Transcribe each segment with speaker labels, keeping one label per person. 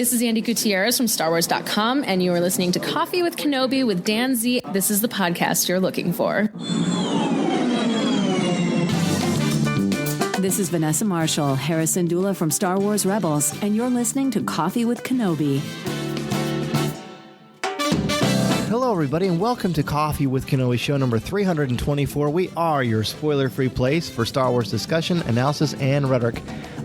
Speaker 1: This is Andy Gutierrez from StarWars.com, and you are listening to Coffee with Kenobi with Dan Z. This is the podcast you're looking for.
Speaker 2: This is Vanessa Marshall, Harrison Dula from Star Wars Rebels, and you're listening to Coffee with Kenobi.
Speaker 3: Hello, everybody, and welcome to Coffee with Kenobi, show number 324. We are your spoiler-free place for Star Wars discussion, analysis, and rhetoric.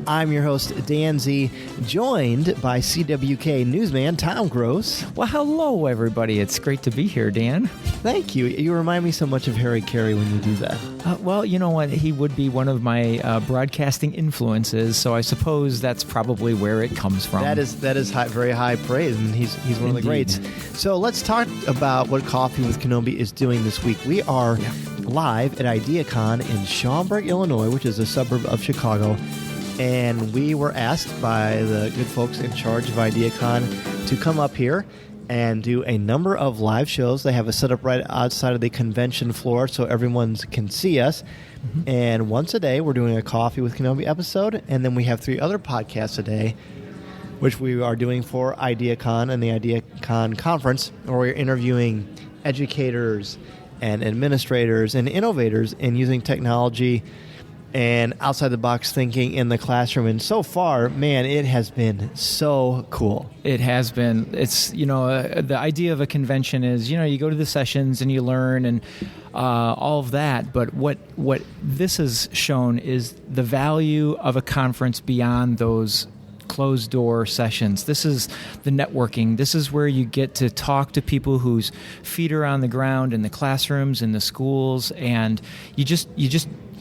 Speaker 3: I'm your host, Dan Z, joined by CWK newsman Tom Gross.
Speaker 4: Well, hello, everybody. It's great to be here, Dan.
Speaker 3: Thank you. You remind me so much of Harry Carey when you do that.
Speaker 4: Well, you know what? He would be one of my broadcasting influences, so I suppose that's probably where it comes from.
Speaker 3: That is very high praise, and he's one of the greats. So let's talk about what Coffee with Kenobi is doing this week. We are live at IdeaCon in Schaumburg, Illinois, which is a suburb of Chicago. And we were asked by the good folks in charge of IdeaCon to come up here and do a number of live shows. They have a setup right outside of the convention floor so everyone can see us. Mm-hmm. And once a day, we're doing a Coffee with Kenobi episode. And then we have 3 other podcasts a day, which we are doing for IdeaCon and the IdeaCon conference, where we're interviewing educators and administrators and innovators in using technology and outside-the-box thinking in the classroom. And so far, man, it has been so cool.
Speaker 4: It has been. It's, the idea of a convention is, you go to the sessions and you learn and all of that. But what this has shown is the value of a conference beyond those closed-door sessions. This is the networking. This is where you get to talk to people whose feet are on the ground in the classrooms, in the schools, and you just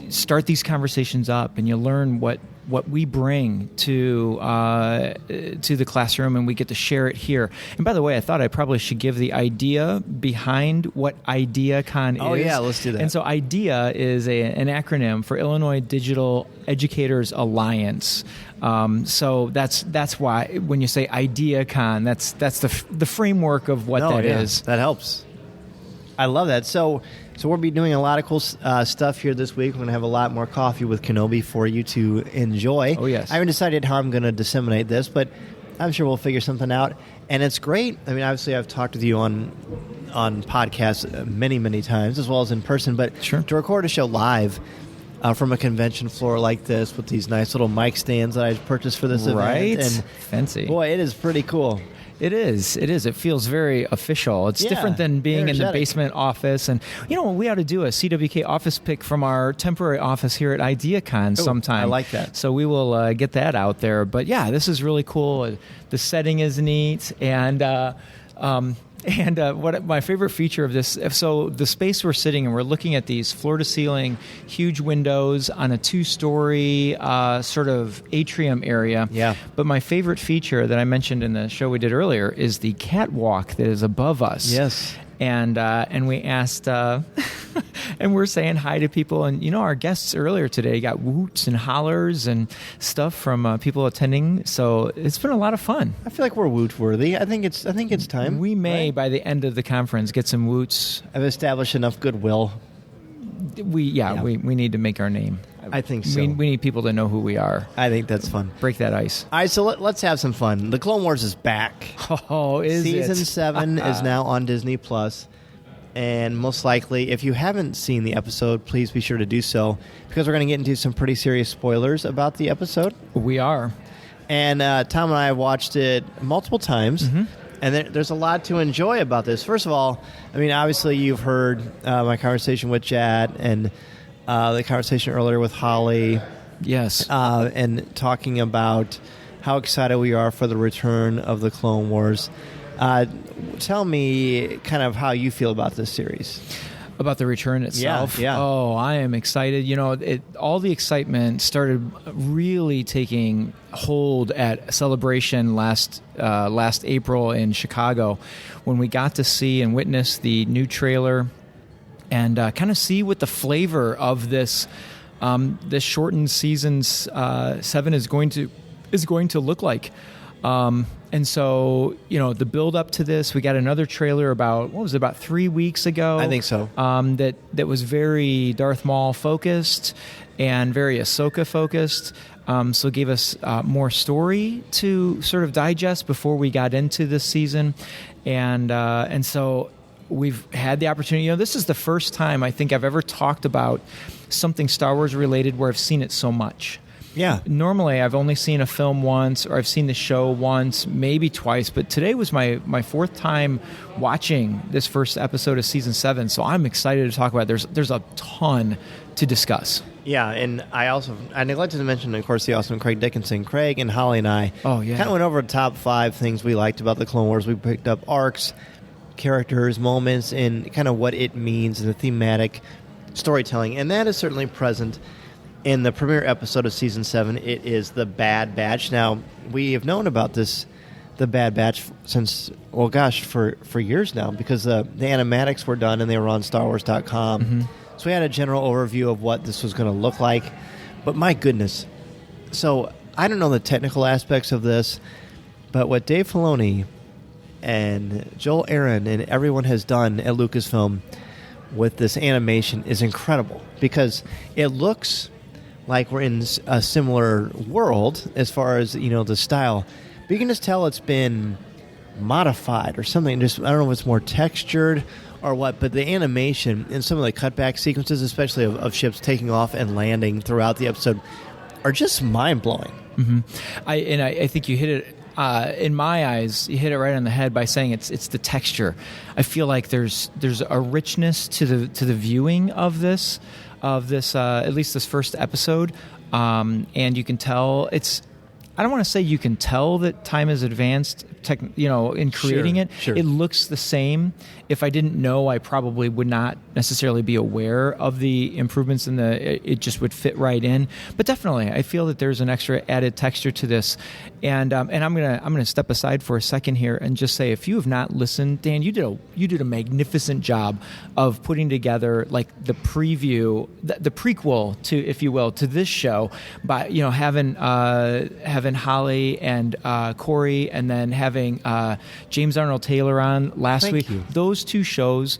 Speaker 4: start these conversations up, and you learn what we bring to the classroom, and we get to share it here. And by the way, I thought I probably should give the idea behind what IdeaCon is.
Speaker 3: Oh yeah, let's do that.
Speaker 4: And so IDEA is an acronym for Illinois Digital Educators Alliance. So that's why when you say IdeaCon, that's the framework of what is.
Speaker 3: That helps. I love that. So we'll be doing a lot of cool stuff here this week. We're going to have a lot more Coffee with Kenobi for you to enjoy.
Speaker 4: Oh, yes.
Speaker 3: I haven't decided how I'm going to disseminate this, but I'm sure we'll figure something out. And it's great. I mean, obviously, I've talked with you on podcasts many, many times, as well as in person. But
Speaker 4: sure,
Speaker 3: to record a show live from a convention floor like this with these nice little mic stands that I purchased for this event. And
Speaker 4: fancy.
Speaker 3: Boy, it is pretty cool.
Speaker 4: It is. It feels very official. It's different than being in the basement office. And, we ought to do a CWK office pick from our temporary office here at IdeaCon sometime.
Speaker 3: I like that.
Speaker 4: So we will get that out there. But, yeah, this is really cool. The setting is neat. And what my favorite feature of this, so the space we're sitting in, we're looking at these floor-to-ceiling huge windows on a 2-story sort of atrium area.
Speaker 3: Yeah.
Speaker 4: But my favorite feature that I mentioned in the show we did earlier is the catwalk that is above us.
Speaker 3: Yes.
Speaker 4: And we asked, and we're saying hi to people. And, our guests earlier today got whoots and hollers and stuff from people attending. So it's been a lot of fun.
Speaker 3: I feel like we're woot worthy. I think it's time.
Speaker 4: We may,
Speaker 3: right?
Speaker 4: by the end of the conference, get some woots.
Speaker 3: I've established enough goodwill.
Speaker 4: We need to make our name.
Speaker 3: I think so.
Speaker 4: We need people to know who we are.
Speaker 3: I think that's fun.
Speaker 4: Break that ice.
Speaker 3: All right, so let's have some fun. The Clone Wars is back.
Speaker 4: Oh,
Speaker 3: Season 7 is now on Disney+. And most likely, if you haven't seen the episode, please be sure to do so, because we're going to get into some pretty serious spoilers about the episode.
Speaker 4: We are.
Speaker 3: And Tom and I have watched it multiple times. Mm-hmm. And there's a lot to enjoy about this. First of all, I mean, obviously you've heard my conversation with Chad and the conversation earlier with Holly.
Speaker 4: Yes.
Speaker 3: And talking about how excited we are for the return of the Clone Wars. Tell me kind of how you feel about this series.
Speaker 4: About the return itself?
Speaker 3: Yeah.
Speaker 4: Oh, I am excited. All the excitement started really taking hold at Celebration last April in Chicago, when we got to see and witness the new trailer and kind of see what the flavor of this shortened season 7 is going to look like. And so, the build up to this, we got another trailer about 3 weeks ago?
Speaker 3: I think so.
Speaker 4: That was very Darth Maul focused. and very Ahsoka focused. So it gave us more story to sort of digest before we got into this season, and so we've had the opportunity. This is the first time I think I've ever talked about something Star Wars related where I've seen it so much.
Speaker 3: Yeah.
Speaker 4: Normally, I've only seen a film once, or I've seen the show once, maybe twice. But today was my fourth time watching this first episode of season 7. So I'm excited to talk about it. There's a ton to discuss.
Speaker 3: Yeah, and I neglected to mention, of course, the awesome Craig Dickinson. Craig and Holly and I kind of went over the top 5 things we liked about the Clone Wars. We picked up arcs, characters, moments, and kind of what it means in the thematic storytelling. And that is certainly present in the premiere episode of Season 7. It is The Bad Batch. Now, we have known about this, The Bad Batch, since, for years now, because the animatics were done and they were on StarWars.com. Mm-hmm. So we had a general overview of what this was going to look like. But my goodness. So I don't know the technical aspects of this, but what Dave Filoni and Joel Aaron and everyone has done at Lucasfilm with this animation is incredible, because it looks like we're in a similar world as far as, the style. But you can just tell it's been modified or something. I don't know if it's more textured or what, but the animation and some of the cutback sequences, especially of ships taking off and landing throughout the episode, are just mind-blowing.
Speaker 4: Mm-hmm. I think you hit it, in my eyes, you hit it right on the head by saying it's the texture. I feel like there's a richness to the viewing of this, at least this first episode, and you can tell it's. I don't want to say you can tell that time has advanced, in creating it.
Speaker 3: Sure.
Speaker 4: It looks the same. If I didn't know, I probably would not necessarily be aware of the improvements in it just would fit right in. But definitely, I feel that there's an extra added texture to this. And I'm gonna step aside for a second here and just say, if you have not listened, Dan, you did a magnificent job of putting together like the preview, the prequel to, if you will, to this show by having Holly and Corey, and then having James Arnold Taylor on last week.
Speaker 3: You.
Speaker 4: Those 2 shows,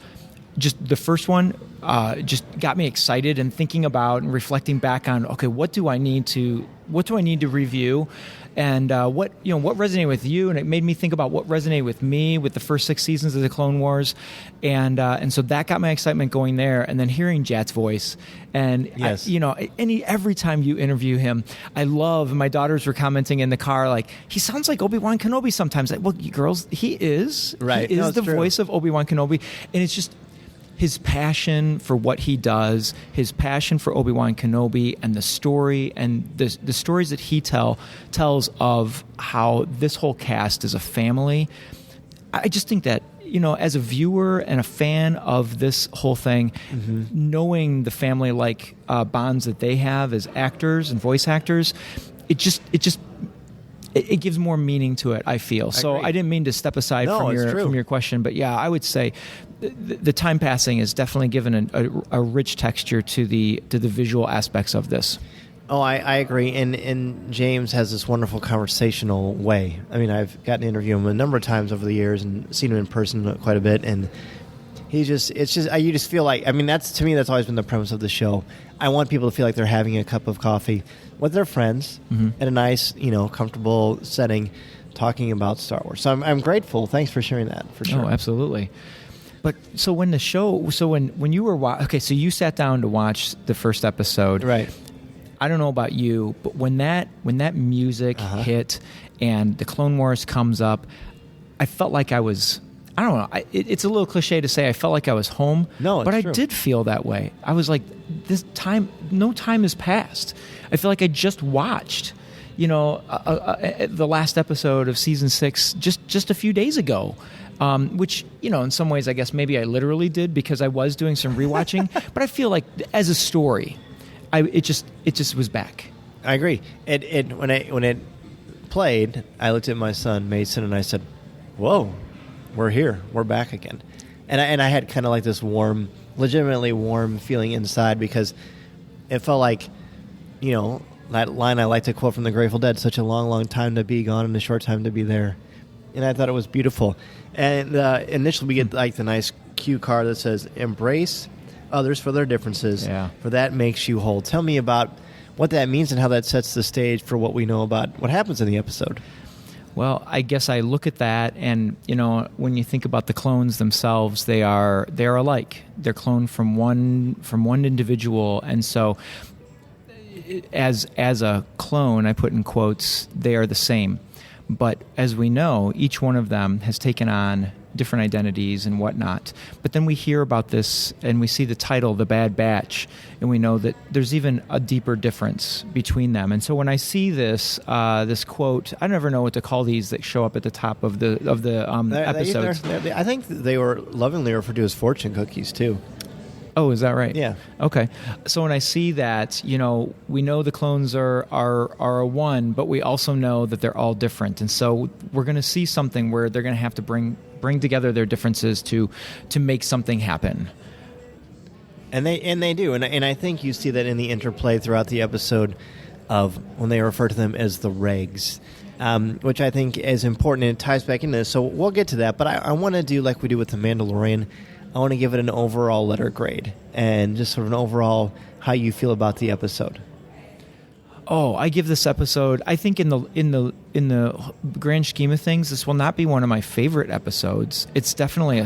Speaker 4: just the first one, just got me excited and thinking about and reflecting back on, okay, what do I need to review, and what resonated with you, and it made me think about what resonated with me with the first 6 seasons of the Clone Wars, and so that got my excitement going there. And then hearing Jat's voice, and
Speaker 3: yes.
Speaker 4: Every time you interview him, I love. My daughters were commenting in the car, like, he sounds like Obi-Wan Kenobi sometimes. Like, well, you girls, he is
Speaker 3: right.
Speaker 4: He is the voice of Obi-Wan Kenobi, and it's just his passion for what he does, his passion for Obi-Wan Kenobi, and the story, and the stories that he tells of how this whole cast is a family. I just think that, as a viewer and a fan of this whole thing, mm-hmm. knowing the family-like bonds that they have as actors and voice actors, it gives more meaning to it, I feel. So I didn't mean to step aside from your question, but yeah, I would say the time passing has definitely given a rich texture to the visual aspects of this.
Speaker 3: Oh, I agree. And James has this wonderful conversational way. I mean, I've gotten to interview him a number of times over the years and seen him in person quite a bit, and you just feel like, I mean, that's always been the premise of the show. I want people to feel like they're having a cup of coffee with their friends, mm-hmm. in a nice, comfortable setting, talking about Star Wars. So I'm grateful. Thanks for sharing that, for sure.
Speaker 4: Oh, absolutely. But so when you were so you sat down to watch the first episode,
Speaker 3: right?
Speaker 4: I don't know about you, but when that music hit and the Clone Wars comes up, I felt like I was. I don't know. It's a little cliche to say I felt like I was home.
Speaker 3: No, it's
Speaker 4: but
Speaker 3: true.
Speaker 4: I did feel that way. I was like, no time has passed. I feel like I just watched, the last episode of season 6 just a few days ago. Which, in some ways, I guess maybe I literally did because I was doing some rewatching. But I feel like as a story, it just was back.
Speaker 3: I agree. When it played, I looked at my son Mason and I said, "Whoa, we're here. We're back again." And I had kind of like this legitimately warm feeling inside, because it felt like, that line I like to quote from the Grateful Dead: "Such a long, long time to be gone and a short time to be there." And I thought it was beautiful. And initially we get like the nice cue card that says "Embrace others for their differences,
Speaker 4: Yeah.
Speaker 3: for that makes you whole. Tell me about what that means and how that sets the stage for what we know about what happens in the episode.
Speaker 4: Well, I guess I look at that, and when you think about the clones themselves, they are alike. They're cloned from one individual, and so as a clone, I put in quotes, they are the same. But as we know, each one of them has taken on different identities and whatnot. But then we hear about this and we see the title, The Bad Batch, and we know that there's even a deeper difference between them. And so when I see this this quote, I never know what to call these that show up at the top of the episodes.
Speaker 3: I think they were lovingly referred to as fortune cookies too.
Speaker 4: Oh, is that right?
Speaker 3: Yeah.
Speaker 4: Okay. So when I see that, we know the clones are a one, but we also know that they're all different. And so we're going to see something where they're going to have to bring together their differences to make something happen.
Speaker 3: And they do. And I think you see that in the interplay throughout the episode of when they refer to them as the regs, which I think is important, and it ties back into this. So we'll get to that. But I want to do like we do with The Mandalorian. I want to give it an overall letter grade and just sort of an overall how you feel about the episode.
Speaker 4: Oh, I give this episode, I think in the grand scheme of things, this will not be one of my favorite episodes. It's definitely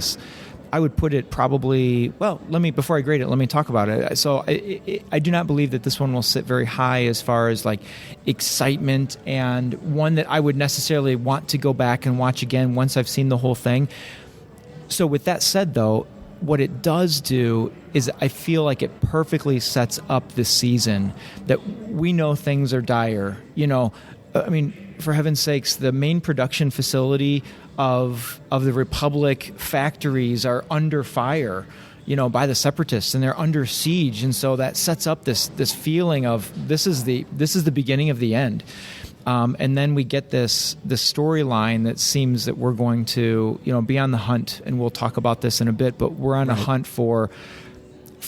Speaker 4: I would put it probably, before I grade it, let me talk about it. So I do not believe that this one will sit very high as far as like excitement, and one that I would necessarily want to go back and watch again once I've seen the whole thing. So with that said, though, what it does do is I feel like it perfectly sets up this season, that we know things are dire. I mean, for heaven's sakes, the main production facility of the Republic factories are under fire, by the Separatists, and they're under siege. And so that sets up this feeling of this is the beginning of the end. And then we get this storyline that seems that we're going to, be on the hunt, and we'll talk about this in a bit, but we're on a hunt for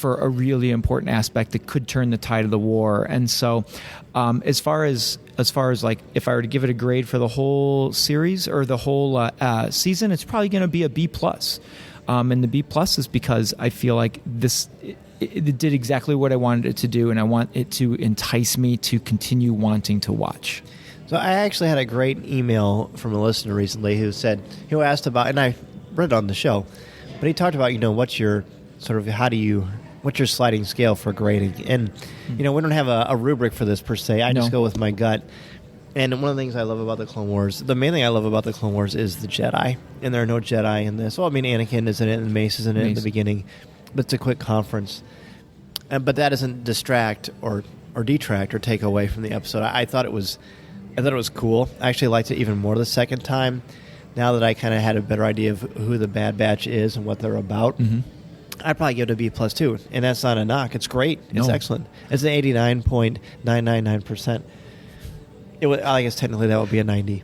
Speaker 4: a really important aspect that could turn the tide of the war. And so, as far as like, if I were to give it a grade for the whole series or the whole season, it's probably going to be a B+. And the B+ is because I feel like it did exactly what I wanted it to do, and I want it to entice me to continue wanting to watch.
Speaker 3: So I actually had a great email from a listener recently who asked about, and I read it on the show, but he talked about, what's your sort of, what's your sliding scale for grading? And, we don't have a rubric for this per se. I just go with my gut. And one of the things I love about the Clone Wars, the main thing I love about the Clone Wars is the Jedi. And there are no Jedi in this. Well, I mean, Anakin is in it and Mace is in it in the beginning. But it's a quick conference. But that doesn't distract or detract or take away from the episode. I thought it was cool. I actually liked it even more the second time. Now that I kind of had a better idea of who the Bad Batch is and what they're about, I'd probably give it a B+ too. And that's not a knock. It's great. It's excellent. It's an 89.999%. I guess technically that would be a 90.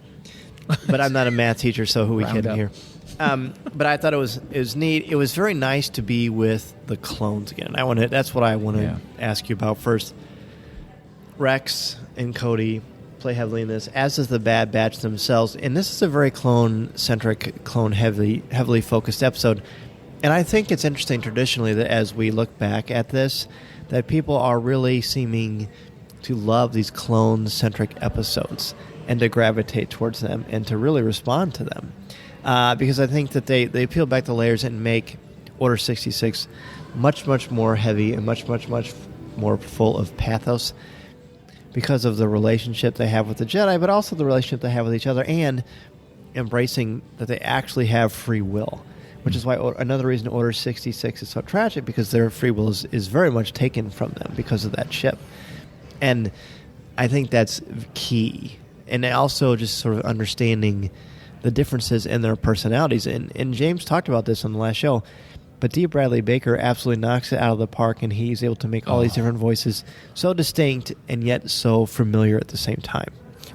Speaker 3: But I'm not a math teacher, so who are we kidding here? But I thought it was neat. It was very nice to be with the clones again. That's what I want to ask you about first. Rex and Cody play heavily in this, as does the Bad Batch themselves. And this is a very clone-centric, heavily focused episode. And I think it's interesting traditionally that as we look back at this, that people are really seeming to love these clone-centric episodes and to gravitate towards them and to really respond to them. Because I think that they peel back the layers and make Order 66 much, much more heavy and much, much, much more full of pathos because of the relationship they have with the Jedi, but also the relationship they have with each other, and embracing that they actually have free will, which is why another reason Order 66 is so tragic, because their free will is very much taken from them because of that ship. And I think that's key. And also just sort of understanding the differences in their personalities. And James talked about this on the last show, but D. Bradley Baker absolutely knocks it out of the park, and he's able to make all these different voices so distinct and yet so familiar at the same time.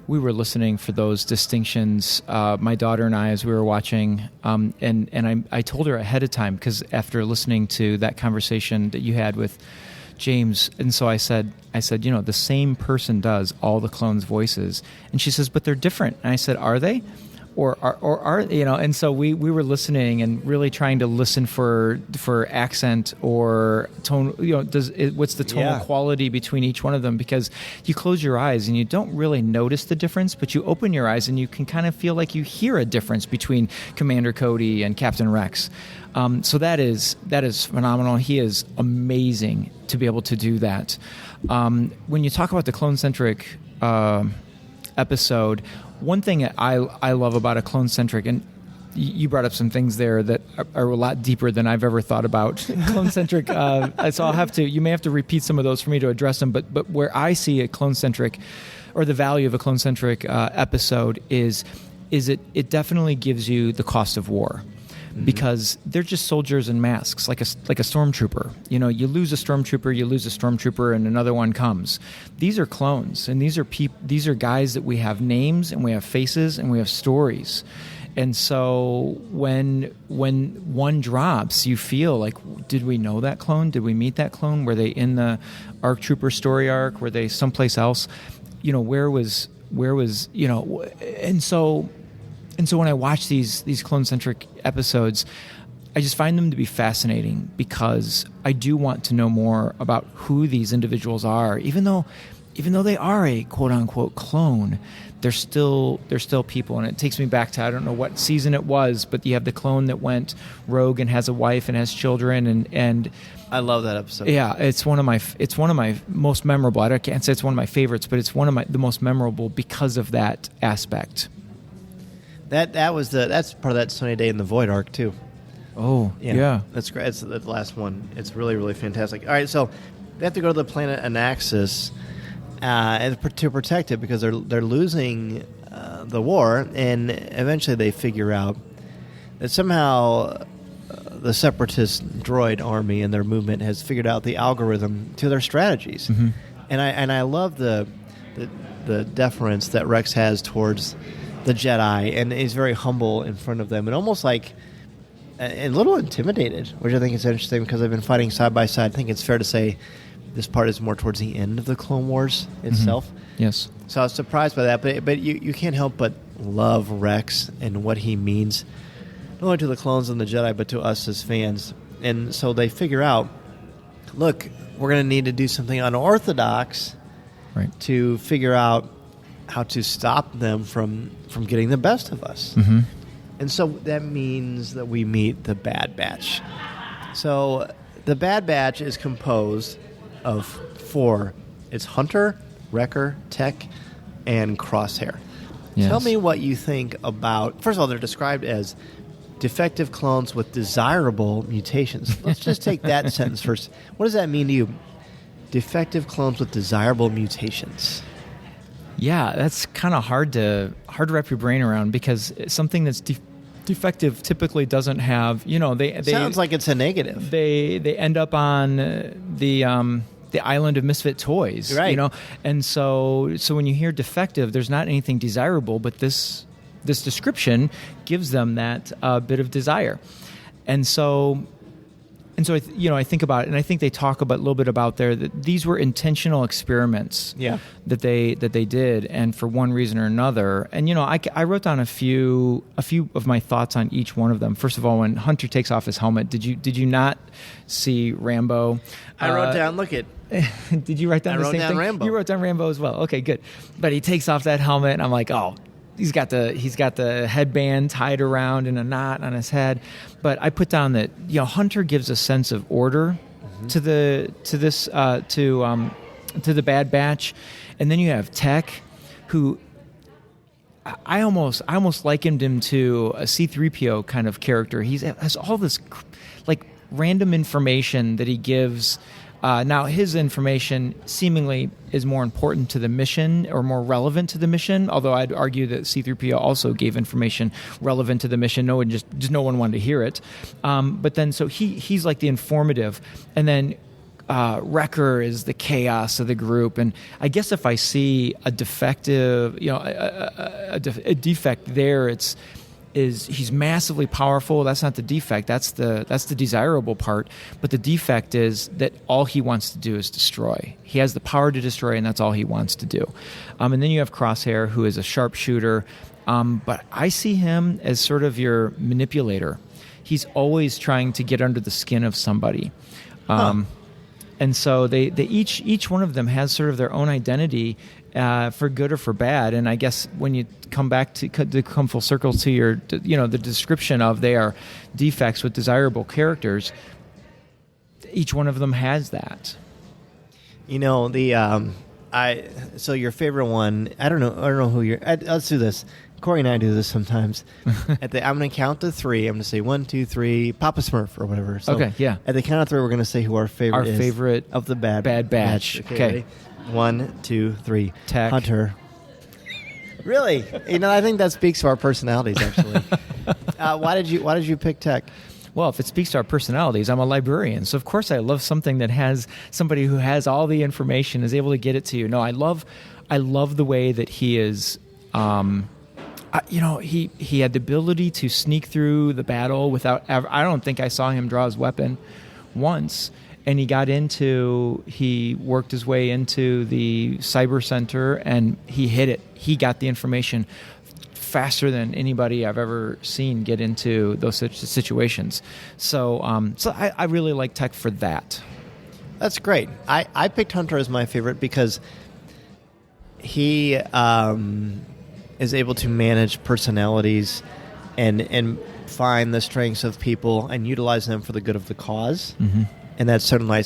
Speaker 4: We were listening for those distinctions, my daughter and I, as we were watching, and I told her ahead of time, because after listening to that conversation that you had with James, and so I said, the same person does all the clones' voices, and she says, but they're different. And I said, are they? or are and so we were listening and really trying to listen for accent or tone. What's the tonal quality between each one of them? Because you close your eyes and you don't really notice the difference, but you open your eyes and you can kind of feel like you hear a difference between Commander Cody and Captain Rex. So that is phenomenal. He is amazing to be able to do that. When you talk about the clone-centric episode, one thing I love about a clone-centric, and you brought up some things there that are a lot deeper than I've ever thought about clone-centric. So you may have to repeat some of those for me to address them. But where I see a clone-centric, or the value of a clone-centric episode is it definitely gives you the cost of war. Because they're just soldiers in masks, like a stormtrooper. You lose a stormtrooper, and another one comes. These are clones, and these are guys that we have names, and we have faces, and we have stories. And so when one drops, you feel like, did we know that clone? Did we meet that clone? Were they in the ARC Trooper story arc? Were they someplace else? Where was And so when I watch these clone-centric episodes, I just find them to be fascinating because I do want to know more about who these individuals are. Even though they are a quote-unquote clone, they're still people. And it takes me back to, I don't know what season it was, but you have the clone that went rogue and has a wife and has children. And
Speaker 3: I love that episode.
Speaker 4: Yeah, it's one of my most memorable. I can't say it's one of my favorites, but it's one of the most memorable because of that aspect.
Speaker 3: That's part of that Sunny Day in the Void arc too.
Speaker 4: Oh, yeah.
Speaker 3: That's great. It's the last one. It's really, really fantastic. All right, so they have to go to the planet Anaxis to protect it because they're losing the war, and eventually they figure out that somehow the Separatist droid army and their movement has figured out the algorithm to their strategies. Mm-hmm. And I love the deference that Rex has towards the Jedi, and he's very humble in front of them, and almost like a little intimidated, which I think is interesting because they've been fighting side by side. I think it's fair to say this part is more towards the end of the Clone Wars itself.
Speaker 4: Mm-hmm. Yes. So
Speaker 3: I was surprised by that, but you can't help but love Rex and what he means, not only to the clones and the Jedi, but to us as fans. And so they figure out, look, we're going to need to do something unorthodox,
Speaker 4: right,
Speaker 3: to figure out how to stop them from getting the best of us.
Speaker 4: Mm-hmm.
Speaker 3: And so that means that we meet the Bad Batch. So the Bad Batch is composed of 4. It's Hunter, Wrecker, Tech, and Crosshair. Yes. Tell me what you think about... First of all, they're described as defective clones with desirable mutations. Let's just take that sentence first. What does that mean to you? Defective clones with desirable mutations.
Speaker 4: Yeah, that's kind of hard to wrap your brain around because something that's defective typically doesn't have, they
Speaker 3: sounds like it's a negative.
Speaker 4: They end up on the island of misfit toys,
Speaker 3: right?
Speaker 4: And so when you hear defective, there's not anything desirable, but this description gives them that bit of desire, and so I think about it, and I think they talk a little bit about there that these were intentional experiments, that they did, and for one reason or another. And I wrote down a few of my thoughts on each one of them. First of all, when Hunter takes off his helmet, did you not see Rambo?
Speaker 3: I wrote down. Look at.
Speaker 4: Did you write down the same thing?
Speaker 3: Rambo.
Speaker 4: You wrote down Rambo as well. Okay, good. But he takes off that helmet, and I'm like, oh. He's got the headband tied around in a knot on his head, but I put down that Hunter gives a sense of order to the Bad Batch, and then you have Tech, who I almost likened him to a C-3PO kind of character. He has all this like random information that he gives. Now, his information seemingly is more important to the mission or more relevant to the mission, although I'd argue that C-3PO also gave information relevant to the mission. No one wanted to hear it. But then, so he's like the informative. And then Wrecker is the chaos of the group. And I guess if I see a defective, a defect there, he's massively powerful. That's not the defect. That's the desirable part. But the defect is that all he wants to do is destroy. He has the power to destroy, and that's all he wants to do. And then you have Crosshair, who is a sharpshooter, But I see him as sort of your manipulator. He's always trying to get under the skin of somebody. And so they each one of them has sort of their own identity, for good or for bad. And I guess when you come back to come full circle to your, the description of they are defects with desirable characters, each one of them has that.
Speaker 3: So your favorite one, I don't know who you're. Let's do this. Corey and I do this sometimes. I'm going to count to 3. I'm going to say 1, 2, 3, Papa Smurf or whatever. So
Speaker 4: okay, yeah.
Speaker 3: At the count of 3, we're going to say who our favorite is.
Speaker 4: Our favorite
Speaker 3: of the Bad
Speaker 4: Batch.
Speaker 3: Okay. 1, 2, 3.
Speaker 4: Tech.
Speaker 3: Hunter. Really? I think that speaks to our personalities, actually. Why did you pick Tech?
Speaker 4: Well, if it speaks to our personalities, I'm a librarian. So, of course, I love something that has somebody who has all the information, is able to get it to you. No, I love the way that he is... he had the ability to sneak through the battle without ever... I don't think I saw him draw his weapon once. And he worked his way into the cyber center, and he hit it. He got the information faster than anybody I've ever seen get into those situations. So I really like Tech for that.
Speaker 3: That's great. I picked Hunter as my favorite because he is able to manage personalities and find the strengths of people and utilize them for the good of the cause. Mm-hmm. And that's certainly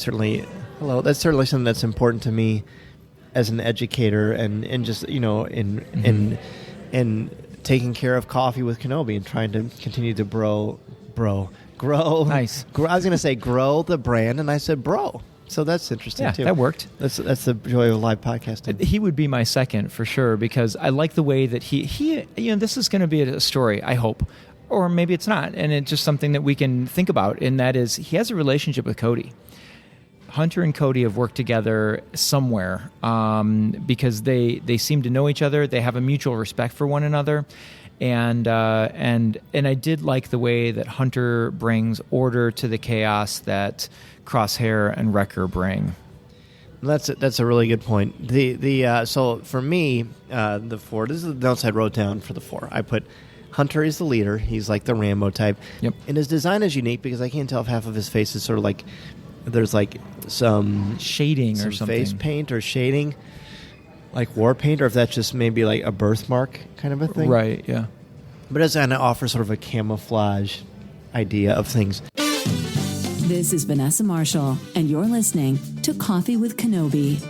Speaker 3: something that's important to me as an educator and just in taking care of Coffee with Kenobi and trying to continue to grow.
Speaker 4: Nice.
Speaker 3: I was going to say grow the brand, and I said bro. So that's interesting too.
Speaker 4: Yeah, that worked.
Speaker 3: That's the joy of live podcasting.
Speaker 4: He would be my second for sure, because I like the way that he this is going to be a story, I hope. Or maybe it's not, and it's just something that we can think about, and that is he has a relationship with Cody. Hunter and Cody have worked together somewhere because they seem to know each other. They have a mutual respect for one another, and I did like the way that Hunter brings order to the chaos that Crosshair and Wrecker bring.
Speaker 3: That's a really good point. So for me, the 4. This is the notes I wrote down for the 4. I put Hunter is the leader. He's like the Rambo type.
Speaker 4: Yep.
Speaker 3: And his design is unique because I can't tell if half of his face is sort of like there's like some
Speaker 4: shading or something,
Speaker 3: face paint or shading, like war paint, or if that's just maybe like a birthmark kind of a thing.
Speaker 4: Right. Yeah.
Speaker 3: But it's going to offer sort of a camouflage idea of things.
Speaker 2: This is Vanessa Marshall, and you're listening to Coffee with Kenobi.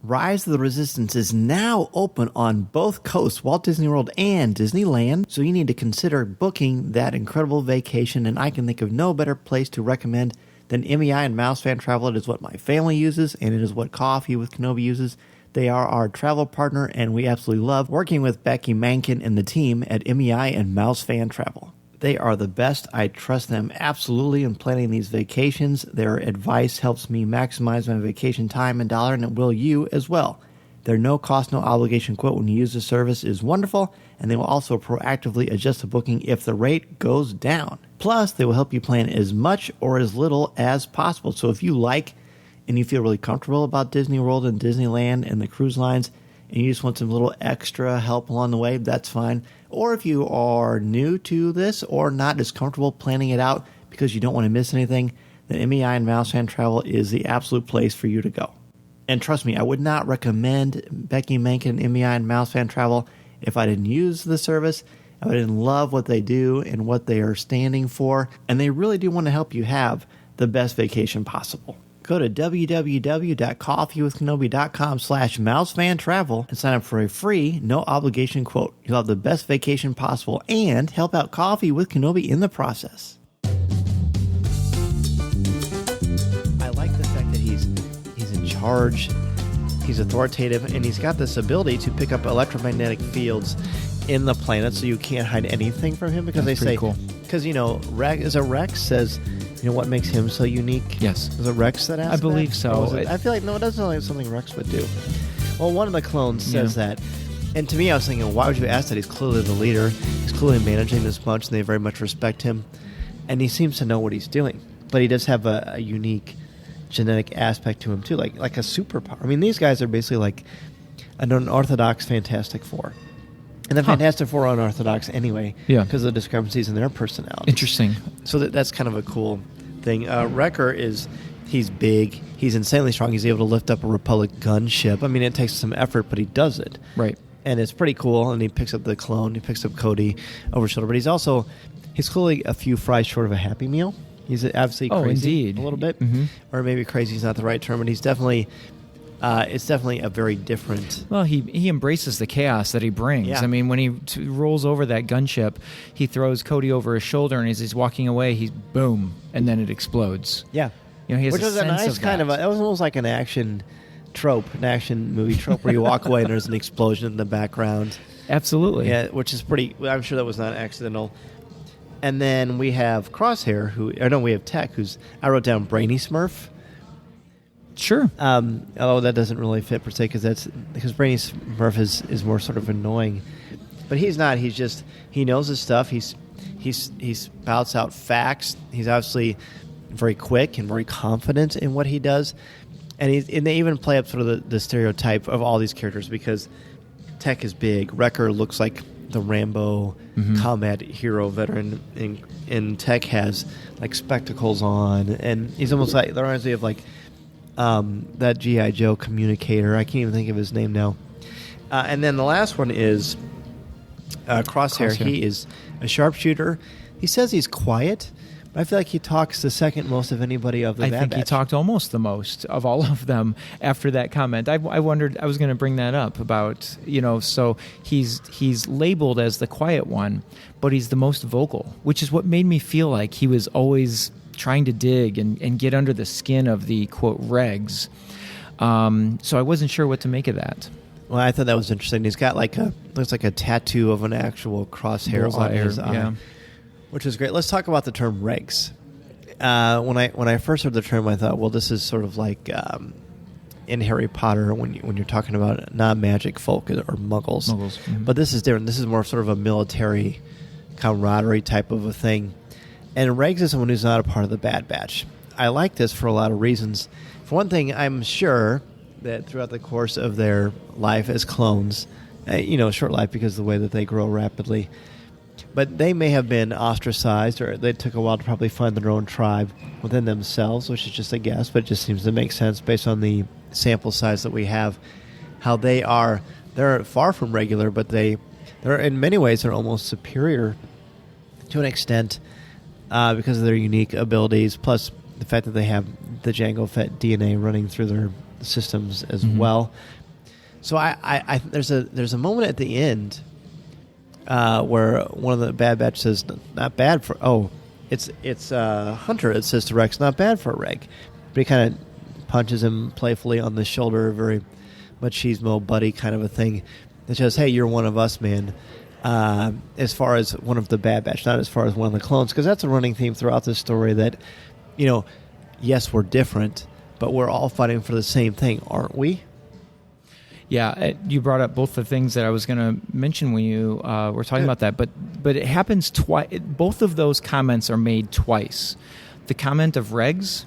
Speaker 3: Rise of the Resistance is now open on both coasts, Walt Disney World and Disneyland, so you need to consider booking that incredible vacation, and I can think of no better place to recommend than MEI and Mouse Fan Travel. It is what my family uses, and it is what Coffee with Kenobi uses. They are our travel partner, and we absolutely love working with Becky Mankin and the team at MEI and Mouse Fan Travel. They are the best. I trust them absolutely in planning these vacations. Their advice helps me maximize my vacation time and dollar, and it will you as well. Their no-cost, no-obligation quote when you use the service is wonderful, and they will also proactively adjust the booking if the rate goes down. Plus, they will help you plan as much or as little as possible. So if you like and you feel really comfortable about Disney World and Disneyland and the cruise lines, and you just want some little extra help along the way, that's fine. Or if you are new to this or not as comfortable planning it out because you don't want to miss anything, then MEI and Mouse Fan Travel is the absolute place for you to go. And trust me, I would not recommend Becky Mankin, MEI, and Mouse Fan Travel if I didn't use the service. I didn't love what they do and what they are standing for, and they really do want to help you have the best vacation possible. Go to www.coffeewithkenobi.com/mousefantravel and sign up for a free, no-obligation quote. You'll have the best vacation possible and help out Coffee with Kenobi in the process. I like the fact that he's in charge, he's authoritative, and he's got this ability to pick up electromagnetic fields in the planet, so you can't hide anything from him, because
Speaker 4: That's
Speaker 3: they say,
Speaker 4: cool.
Speaker 3: Because Rex says, what makes him so unique?
Speaker 4: Yes.
Speaker 3: Was it Rex that asked
Speaker 4: I believe
Speaker 3: that?
Speaker 4: so.
Speaker 3: I feel like, no, it doesn't sound like something Rex would do. Well, one of the clones says that. And to me, I was thinking, why would you ask that? He's clearly the leader. He's clearly managing this much, and they very much respect him. And he seems to know what he's doing. but he does have a unique genetic aspect to him too, like a superpower. I mean, these guys are basically like an unorthodox Fantastic Four. And the Fantastic Four are unorthodox anyway, because of the discrepancies in their personality.
Speaker 4: Interesting.
Speaker 3: So that's kind of a cool thing. Wrecker he's big, he's insanely strong, he's able to lift up a Republic gunship. I mean, it takes some effort, but he does it.
Speaker 4: Right.
Speaker 3: And it's pretty cool, and he picks up the clone, he picks up Cody over his shoulder, but he's clearly a few fries short of a Happy Meal. He's obviously crazy a little bit, or maybe crazy is not the right term, but he's definitely... it's definitely a very different...
Speaker 4: Well, he embraces the chaos that he brings.
Speaker 3: Yeah.
Speaker 4: I mean, when he rolls over that gunship, he throws Cody over his shoulder, and as he's walking away, he's boom, and then it explodes.
Speaker 3: Yeah.
Speaker 4: You know, he has
Speaker 3: Which
Speaker 4: a
Speaker 3: was
Speaker 4: sense
Speaker 3: a nice
Speaker 4: of
Speaker 3: kind
Speaker 4: that.
Speaker 3: of... It was almost like an action movie trope, where you walk away and there's an explosion in the background.
Speaker 4: Absolutely.
Speaker 3: Yeah, which is pretty... I'm sure that was not accidental. And then we have Crosshair, we have Tech, I wrote down Brainy Smurf.
Speaker 4: Sure.
Speaker 3: Although that doesn't really fit per se, because Brainy Smurf is more sort of annoying, but he's not. He knows his stuff. He spouts out facts. He's obviously very quick and very confident in what he does, and they even play up sort of the stereotype of all these characters, because Tech is big. Wrecker looks like the Rambo combat hero veteran, and Tech has like spectacles on, and he's almost like, there reminds me of like that G.I. Joe communicator. I can't even think of his name now. And then the last one is Crosshair. He is a sharpshooter. He says he's quiet, but I feel like he talks the second most of anybody of the Bad Batch.
Speaker 4: I think he talked almost the most of all of them after that comment. I wondered, I was going to bring that up about, so he's labeled as the quiet one, but he's the most vocal, which is what made me feel like he was always trying to dig and get under the skin of the, quote, regs. So I wasn't sure what to make of that.
Speaker 3: Well, I thought that was interesting. He's got looks like a tattoo of an actual crosshair on his eye, which is great. Let's talk about the term regs. When I first heard the term, I thought, well, this is sort of like in Harry Potter when you're talking about non-magic folk or muggles. But this is different. This is more sort of a military camaraderie type of a thing. And regs is someone who's not a part of the Bad Batch. I like this for a lot of reasons. For one thing, I'm sure that throughout the course of their life as clones, short life because of the way that they grow rapidly, but they may have been ostracized, or they took a while to probably find their own tribe within themselves, which is just a guess, but it just seems to make sense based on the sample size that we have. How they're far from regular, but they're in many ways they're almost superior to an extent because of their unique abilities, plus the fact that they have the Jango Fett DNA running through their systems as well. So I there's a moment at the end where one of the Bad Batch says, "Not bad for." It's Hunter. It says to Rex, "Not bad for a reg," but he kind of punches him playfully on the shoulder, very machismo buddy kind of a thing. That says, "Hey, you're one of us, man." As far as one of the Bad Batch, not as far as one of the clones, because that's a running theme throughout this story. That yes, we're different, but we're all fighting for the same thing, aren't we?
Speaker 4: Yeah, you brought up both the things that I was going to mention when you were talking about that, but it happens twice. Both of those comments are made twice. The comment of regs,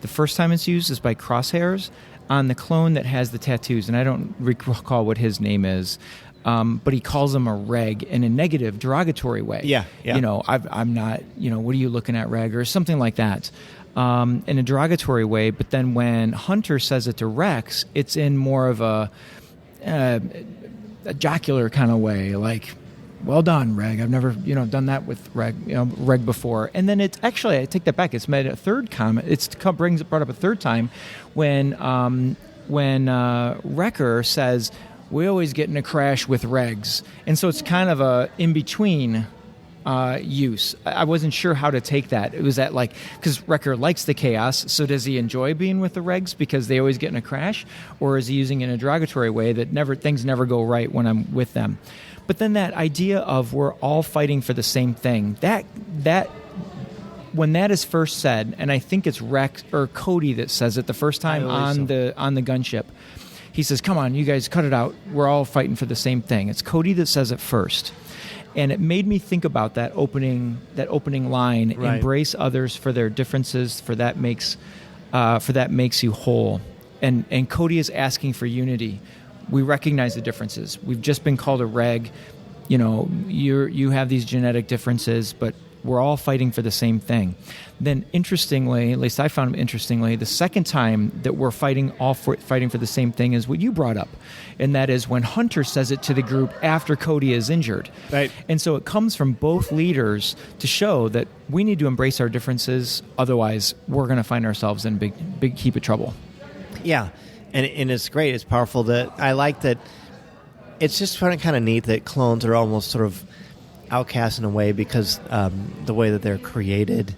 Speaker 4: the first time it's used is by Crosshairs on the clone that has the tattoos, and I don't recall what his name is, but he calls him a reg in a negative, derogatory way.
Speaker 3: Yeah.
Speaker 4: I'm not, what are you looking at, reg, or something like that. In a derogatory way, but then when Hunter says it to Rex, it's in more of a jocular kind of way, like, well done, Reg. I've never, done that with Reg before. And then it's actually, I take that back. It's made a third comment. Brought up a third time when Wrecker says, we always get in a crash with regs. And so it's kind of a in-between use. I wasn't sure how to take that. It was that because Wrecker likes the chaos, so does he enjoy being with the regs because they always get in a crash, or is he using it in a derogatory way that things never go right when I'm with them? But then that idea of we're all fighting for the same thing, that when that is first said, and I think it's Rex or Cody that says it the first time on the gunship, he says, "Come on, you guys, cut it out. We're all fighting for the same thing." It's Cody that says it first. And it made me think about that opening line,
Speaker 3: Right.
Speaker 4: embrace others for their differences, for that makes you whole. And Cody is asking for unity. We recognize the differences. We've just been called a reg. You have these genetic differences, but we're all fighting for the same thing. Then, interestingly, at least I found interestingly, the second time that we're fighting for the same thing is what you brought up, and that is when Hunter says it to the group after Cody is injured.
Speaker 3: Right.
Speaker 4: And so it comes from both leaders to show that we need to embrace our differences, otherwise we're going to find ourselves in big heap of trouble.
Speaker 3: Yeah, and it's great. It's powerful. That I like that. It's just kind of neat that clones are almost sort of outcast in a way because the way that they're created,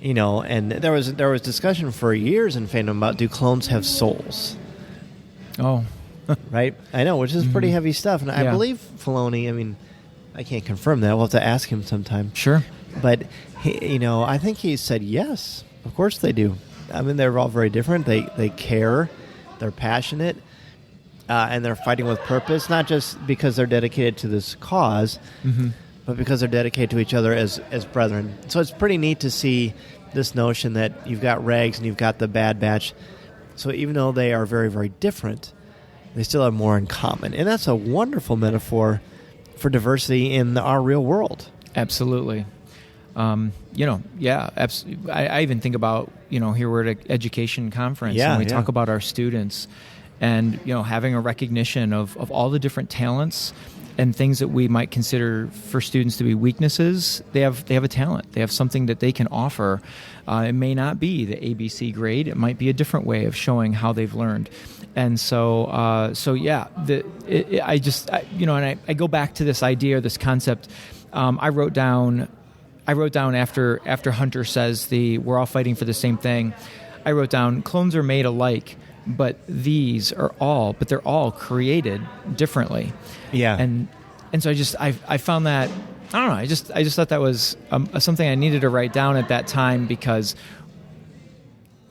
Speaker 3: and there was discussion for years in fandom about, do clones have souls?
Speaker 4: Oh,
Speaker 3: right. I know, which is pretty heavy stuff, and I
Speaker 4: Yeah.
Speaker 3: believe Filoni. I mean, I can't confirm that. We'll have to ask him sometime.
Speaker 4: sure.
Speaker 3: But I think he said yes. Of course they do. I mean, they're all very different. They care. They're passionate. And they're fighting with purpose, not just because they're dedicated to this cause, but because they're dedicated to each other as brethren. So it's pretty neat to see this notion that you've got Regs and you've got the Bad Batch. So even though they are very, very different, they still have more in common. And that's a wonderful metaphor for diversity in our real world.
Speaker 4: Absolutely. Absolutely. I even think about, here we're at an education conference and we talk about our students and, having a recognition of all the different talents and things that we might consider for students to be weaknesses. They have a talent. They have something that they can offer. It may not be the ABC grade. It might be a different way of showing how they've learned. And I go back to this idea, this concept. I wrote down after Hunter says we're all fighting for the same thing. I wrote down, clones are made alike, but they're all created differently.
Speaker 3: Yeah.
Speaker 4: And so I found that, I don't know, I just thought that was something I needed to write down at that time, because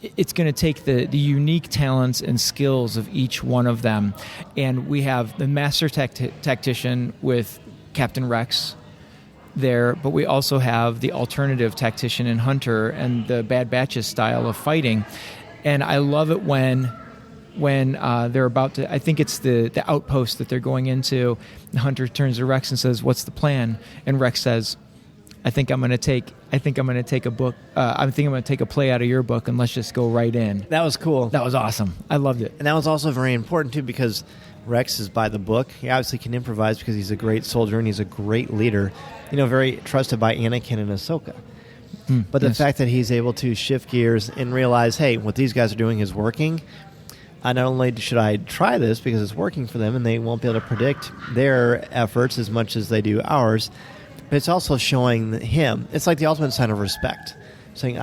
Speaker 4: it's going to take the unique talents and skills of each one of them. And we have the master tactician with Captain Rex there, but we also have the alternative tactician in Hunter and the Bad Batch's style of fighting. And I love it when they're about to, I think it's the outpost that they're going into, Hunter turns to Rex and says, "What's the plan?" And Rex says, I think I'm going to take a book. I think I'm going to take a play out of your book, and let's just go right in.
Speaker 3: That was cool.
Speaker 4: That was awesome. I loved it.
Speaker 3: And that was also very important, too, because Rex is by the book. He obviously can improvise because he's a great soldier and he's a great leader, very trusted by Anakin and Ahsoka. But the fact that he's able to shift gears and realize, hey, what these guys are doing is working. Not only should I try this because it's working for them and they won't be able to predict their efforts as much as they do ours, but it's also showing him. It's like the ultimate sign of respect, saying,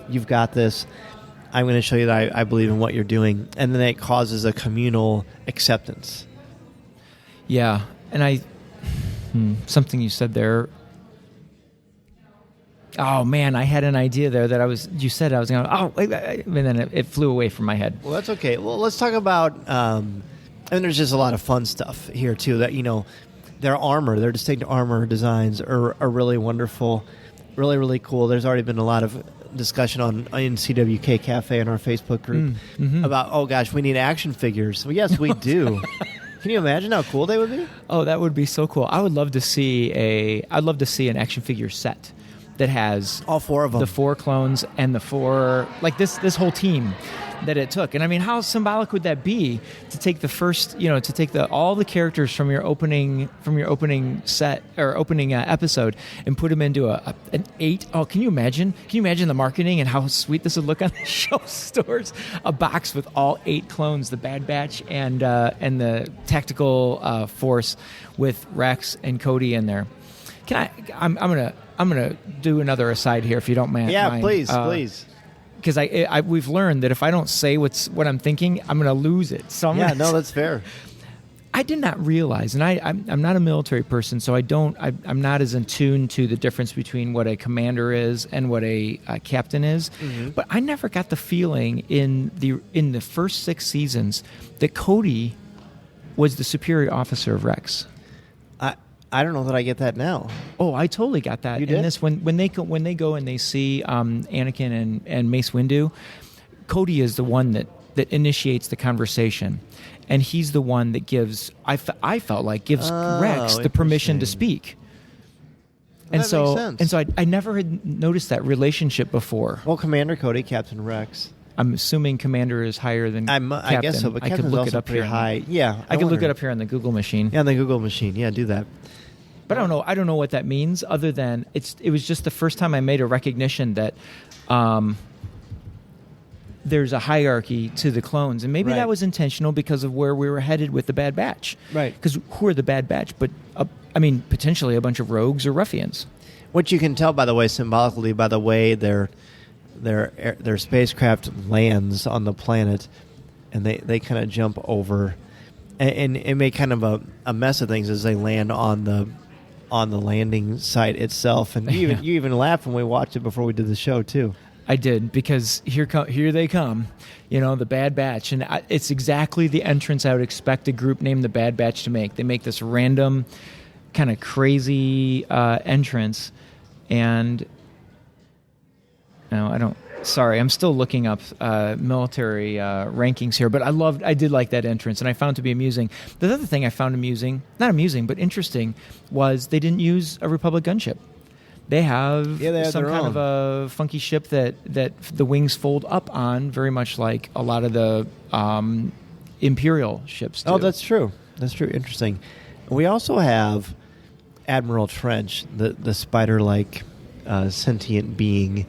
Speaker 3: you've got this. I'm going to show you that I believe in what you're doing. And then it causes a communal acceptance.
Speaker 4: Yeah. And something you said there. Oh, man, I had an idea there that I was going to, and then it flew away from my head.
Speaker 3: Well, that's okay. Well, let's talk about, and there's just a lot of fun stuff here, too, that, their armor, their distinct armor designs are really wonderful, really, really cool. There's already been a lot of discussion in CWK Cafe in our Facebook group about, oh, gosh, we need action figures. Well, yes, we do. Can you imagine how cool they would be?
Speaker 4: Oh, that would be so cool. I'd love to see an action figure set that has
Speaker 3: all four of them,
Speaker 4: the 4 clones and the 4, like this whole team that it took. And I mean, how symbolic would that be to take the first, to take all the characters from your opening set or opening episode and put them into an 8? Oh, can you imagine the marketing and how sweet this would look on the shelf stores? A box with all 8 clones, the Bad Batch and the tactical force with Rex and Cody in there. I'm gonna do another aside here if you don't mind.
Speaker 3: Yeah, please.
Speaker 4: Because we've learned that if I don't say what I'm thinking, I'm gonna lose it. So
Speaker 3: no, that's fair.
Speaker 4: I did not realize, and I'm not a military person, so I'm not as in tune to the difference between what a commander is and what a captain is. Mm-hmm. But I never got the feeling in the first 6 seasons that Cody was the superior officer of Rex.
Speaker 3: I don't know that I get that now.
Speaker 4: Oh, I totally got that.
Speaker 3: You did?
Speaker 4: In this, when they go and they see Anakin and Mace Windu, Cody is the one that initiates the conversation, and he's the one that gives Rex the permission to speak.
Speaker 3: Well,
Speaker 4: and
Speaker 3: that
Speaker 4: so
Speaker 3: makes sense.
Speaker 4: I never had noticed that relationship before.
Speaker 3: Well, Commander Cody, Captain Rex.
Speaker 4: I'm assuming Commander is higher than Captain.
Speaker 3: I guess so, but
Speaker 4: I could
Speaker 3: Captain's
Speaker 4: look
Speaker 3: also
Speaker 4: it up
Speaker 3: pretty
Speaker 4: here.
Speaker 3: high. Yeah,
Speaker 4: I could look it up here on the Google machine.
Speaker 3: Yeah, on the Google machine. Yeah, do that.
Speaker 4: But I don't know what that means, other than it was just the first time I made a recognition that there's a hierarchy to the clones, and maybe that was intentional because of where we were headed with the Bad Batch. Right. Because who are the Bad Batch? But potentially a bunch of rogues or ruffians.
Speaker 3: Which you can tell, by the way, symbolically, by the way their spacecraft lands on the planet, and they kind of jump over, and it make kind of a mess of things as they land on the landing site itself. And you even laughed when we watched it before we did the show too.
Speaker 4: I did, because here they come, the Bad Batch, and it's exactly the entrance I would expect a group named the Bad Batch to make. They make this random, kind of crazy entrance, and I don't. Sorry, I'm still looking up military rankings here, but I did like that entrance, and I found it to be amusing. The other thing I found not amusing, but interesting, was they didn't use a Republic gunship. They have some kind of a funky ship that the wings fold up on, very much like a lot of the Imperial ships do.
Speaker 3: Oh, that's true. That's true. Interesting. We also have Admiral Trench, the spider-like sentient being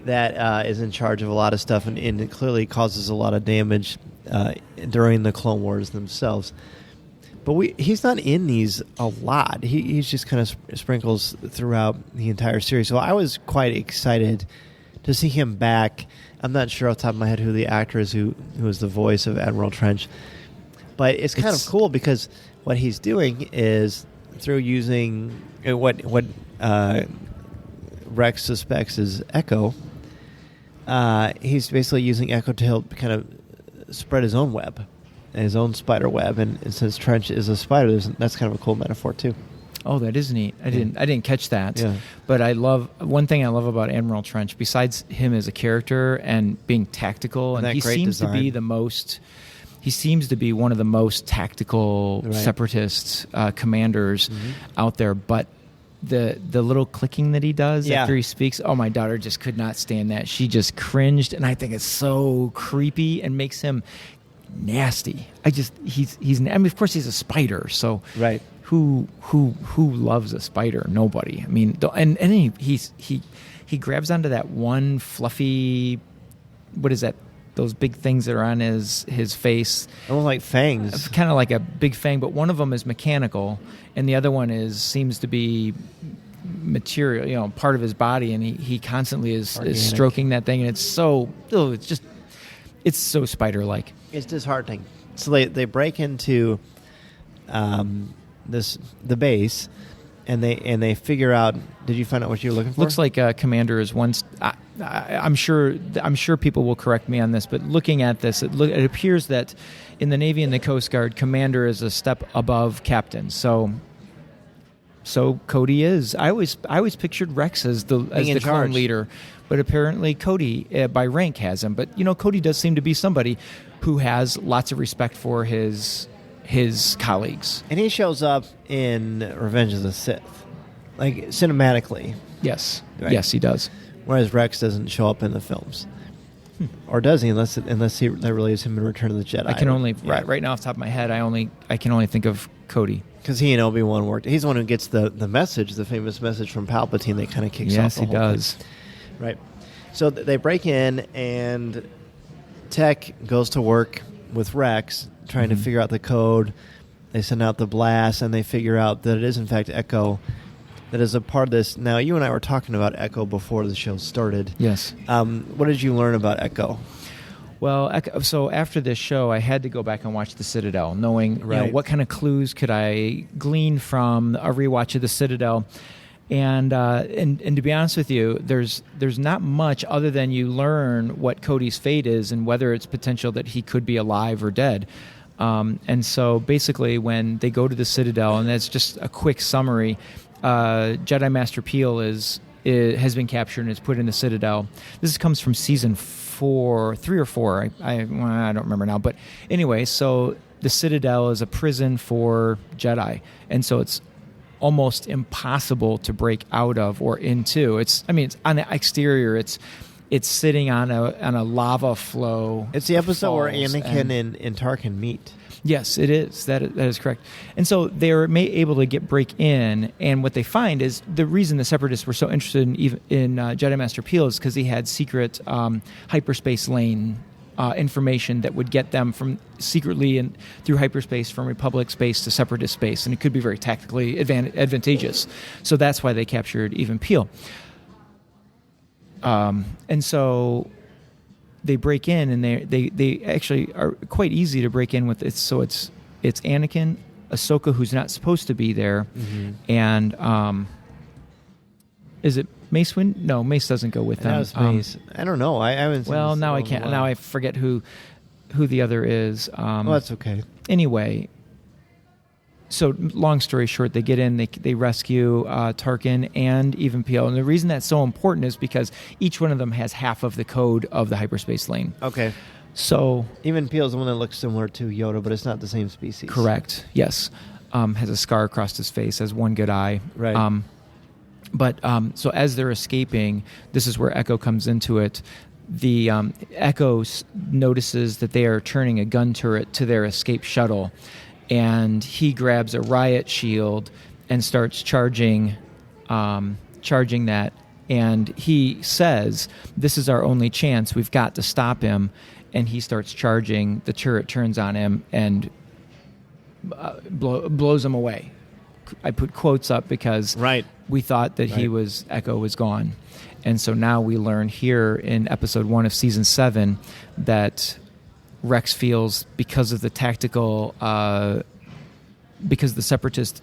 Speaker 3: that is in charge of a lot of stuff, and it clearly causes a lot of damage during the Clone Wars themselves. But he's not in these a lot. He's just kind of sprinkles throughout the entire series. So I was quite excited to see him back. I'm not sure off the top of my head who the actor is who is the voice of Admiral Trench. But it's kind of cool because what he's doing is through using what Rex suspects is Echo. He's basically using Echo to help kind of spread his own web, his own spider web, and since Trench is a spider, that's kind of a cool metaphor too.
Speaker 4: Oh, that is neat. I didn't catch that. Yeah. But one thing I love about Admiral Trench, besides him as a character and being tactical, and he seems to be one of the most tactical separatist commanders out there. But the little clicking that he does after he speaks, my daughter just could not stand that. She just cringed, and I think it's so creepy and makes him nasty. Of course he's a spider, so who loves a spider? Nobody. I mean, and he grabs onto that one fluffy, what is that? Those big things that are on his face.
Speaker 3: Almost like fangs.
Speaker 4: Kind of like a big fang, but one of them is mechanical, and the other one seems to be material, part of his body, and he constantly is stroking that thing, and it's so spider-like.
Speaker 3: It's disheartening. So they break into the base, and they figure out. Did you find out what you were looking for?
Speaker 4: Looks like Commander is one. I'm sure people will correct me on this, but looking at this, it appears that in the Navy and the Coast Guard, Commander is a step above Captain. So Cody is. I always pictured Rex as the clone leader, but apparently Cody by rank has him. But Cody does seem to be somebody who has lots of respect for his colleagues.
Speaker 3: And he shows up in Revenge of the Sith, like cinematically.
Speaker 4: Yes,
Speaker 3: right?
Speaker 4: Yes, he does.
Speaker 3: Whereas Rex doesn't show up in the films, or does he? Unless that really is him in Return of the Jedi.
Speaker 4: I can only right now off the top of my head. I can only think of Cody.
Speaker 3: Because he and Obi-Wan worked. He's the one who gets the message, the famous message from Palpatine that kind of kicks off the whole thing. Yes, he does. Right. So they break in, and Tech goes to work with Rex, trying to figure out the code. They send out the blast, and they figure out that it is, in fact, Echo that is a part of this. Now, you and I were talking about Echo before the show started.
Speaker 4: Yes.
Speaker 3: What did you learn about Echo?
Speaker 4: Well, so after this show, I had to go back and watch The Citadel, knowing what kind of clues could I glean from a rewatch of The Citadel. And to be honest with you, there's not much other than you learn what Cody's fate is and whether it's potential that he could be alive or dead. And so basically when they go to the Citadel, and that's just a quick summary, Jedi Master Peel has been captured and is put in the Citadel. This comes from season 3 or 4. I don't remember now. But anyway, so the Citadel is a prison for Jedi. And so it's almost impossible to break out of or into. It's on the exterior. It's sitting on a lava flow.
Speaker 3: It's the episode where Anakin and Tarkin meet.
Speaker 4: Yes, it is. That is correct. And so they were able to break in, and what they find is the reason the Separatists were so interested in Jedi Master Peel is because he had secret hyperspace lane information that would get them from secretly and through hyperspace from Republic space to Separatist space, and it could be very tactically advantageous. So that's why they captured even Peel. And so they break in, and they actually are quite easy to break in with. So it's Anakin, Ahsoka, who's not supposed to be there, and is it Mace Windu? No, Mace doesn't go with them.
Speaker 3: That was Mace. I don't know. I haven't.
Speaker 4: Well, now I can't. Now I forget who the other is.
Speaker 3: Well, that's okay.
Speaker 4: Anyway. So long story short, they get in, they rescue Tarkin and even Peel. And the reason that's so important is because each one of them has half of the code of the hyperspace lane.
Speaker 3: Okay.
Speaker 4: So
Speaker 3: even Peel's the one that looks similar to Yoda, but it's not the same species.
Speaker 4: Correct. Yes. Has a scar across his face, has one good eye.
Speaker 3: Right.
Speaker 4: So as they're escaping, this is where Echo comes into it. The Echo notices that they are turning a gun turret to their escape shuttle. And he grabs a riot shield and starts charging that. And he says, "This is our only chance. We've got to stop him." And he starts charging. The turret turns on him and blows him away. I put quotes up because we thought that Echo was gone. And so now we learn here in episode 1 of season 7 that Rex feels because of the tactical, because the Separatist